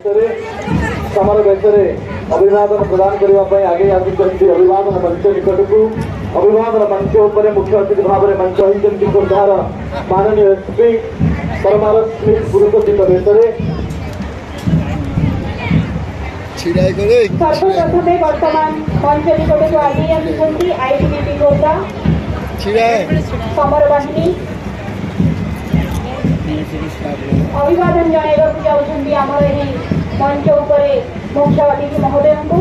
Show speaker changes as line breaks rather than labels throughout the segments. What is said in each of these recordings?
समारोह अभिवादन प्रदान करने आगे आसुच्च अभिवादन मंच निकट को अभिवादन मंच उपर मुख्य अतिथि भाव में मंच होती खोर्धार माननीय एसपी परमार स्मिथ गुरुत्व बेसरे
सर्वप्रथमे वर्तमान मंच निकट को आगे आसुच्च आईटीबीपी खोर्धा समर बाहिनी अभिवादन जनाइबाकु जाउछन्ति आमर एही मंच उपरे मुख्य अतिथि महोदय को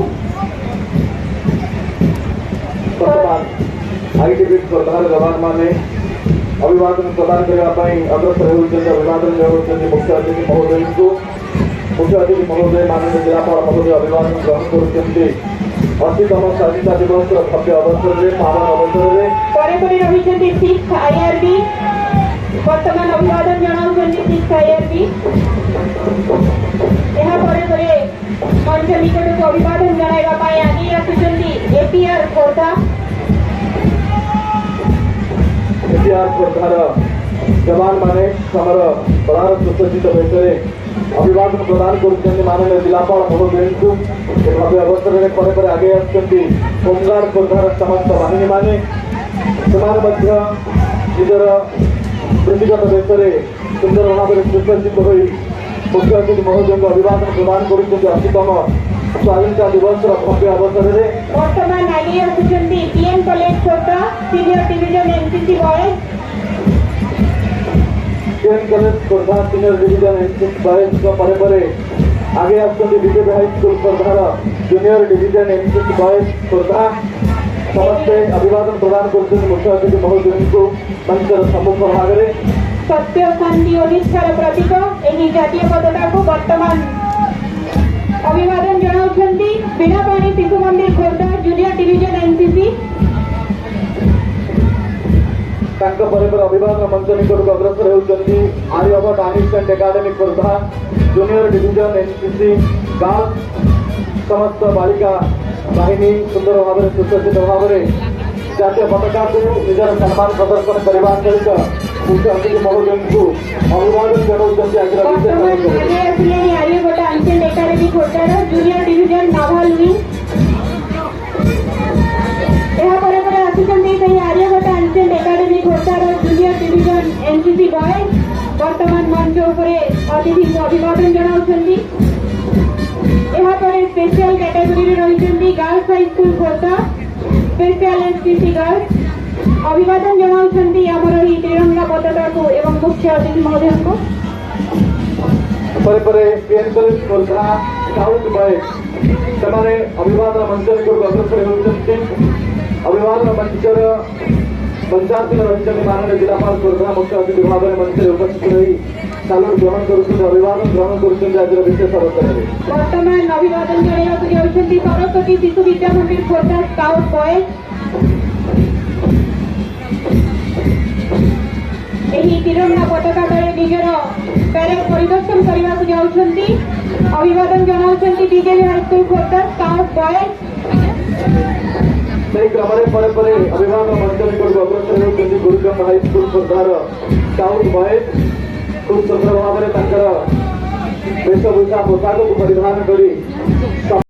आईटीबी खोर्धार जवान माने अभिवादन प्रदान करने अग्रसर होती अभिवादन जनाउछन्ति मुख्य अतिथि महोदय को मुख्य अतिथि महोदय माननीय जिलापाल महोदय अभिवादन ग्रहण करुछन्ति 80तम स्वाधीनता दिवस भव्य अवसर में पावन अवसर में
रहिछन्ति 6 आईआरबी वर्तमान अभिवादन जनाउछन्ति 6 आईआरबी यहाँ परे मंच निकट को अभिवादन जनाइबा पाई आगे आसुछन्ति एपीआर खोर्धा
खोर्धार जवान माने समर बलार सुसज्जित बेसरे अभिवादन प्रदान करुछन्ति माननीय जिलापाल महोदय को भव्य अवसर में परे आगे आसुछन्ति होमगार्ड खोर्धार समस्त बाहिनी माने निजर वृत्तिगत बेसरे सुंदर भाव में सुसज्जित हो मुख्य अतिथि महोदय को अभिवादन प्रदान करुछन्ति 80तम स्वाधीनता दिवस भव्य अवसर में
वर्तमान आगे आसुछन्ति PM college Khordha senior division NCC boys
PM college Khordha senior division NCC boys को परे आगे आसुछन्ति बीजेपी हाई स्कूल खोर्धार junior division NCC boys Khordha समस्ते अभिवादन प्रदान करुछन्ति मुख्य अतिथि महोदय को मंचर सम्मुख भाग में
सत्य शांति और निष्ठार प्रतीक एही जातीय पताका को वर्तमान अभिवादन जनाउछन्ति बिनापानी शिशु मंदिर खोर्धा जूनियर डिविजन एनसीसी
अभिवादन मंच निकट को अग्रसर होती Aryabhatta artist academy Khordha junior division NCC girls समस्त बालिका बाहिनी सुंदर भाव में सुसज्जित भाव में जातीय पताका को निजर सम्मान प्रदर्शन करने सहित मुख्य अतिथि महोदय को अभिवादन जनाउछन्ति
आर्यभट्ट आर्टिस्ट एकाडेमी खोर्धार जूनियर डिविजन नाभाल विंग यहाँ परे आसुछन्ति आर्यभट्ट आर्टिस्ट एकाडेमी खोर्धार जूनियर डिविजन एनसीसी बॉयज वर्तमान मंच उपरे अतिथि को अभिवादन जनाउछन्ति यहाँ पर स्पेशल कैटेगरी रहिछन्ति girls high school Khordha special NCC girls अभिवादन जनाउछन्ति आमर ही तिरंगा पताका को एवं मुख्य अतिथि महोदय को
परे PM college Khordha scout boys से अभिवादन मंच निकट को अग्रसर होती अभिवादन मंचर पंचायती रही माननीय जिलापाल खोर्धा मुख्य अतिथि भाव में मंच उपस्थित रही सालूट ग्रहण कर अभिवादन ग्रहण कर आज विशेष अवसर में
वर्तमान अभिवादन जनाइबाकु जाउछन्ति सरस्वती शिशु विद्या मंदिर खोर्धा स्काउट बॉयज एही तिरंगा पताका तले निजर पैरेड परिदर्शन करने को जाउछन्ति अभिवादन जनाउछन्ति BJP high school Khordha scout boys
क्रम परे अभिवादन मंच निकट को अग्रसर होती गुरुजंग हाई स्कूल खोर्धार स्काउट बॉयज खूब सुंदर भाव में वेशभूषा पोशाक को परिधान कर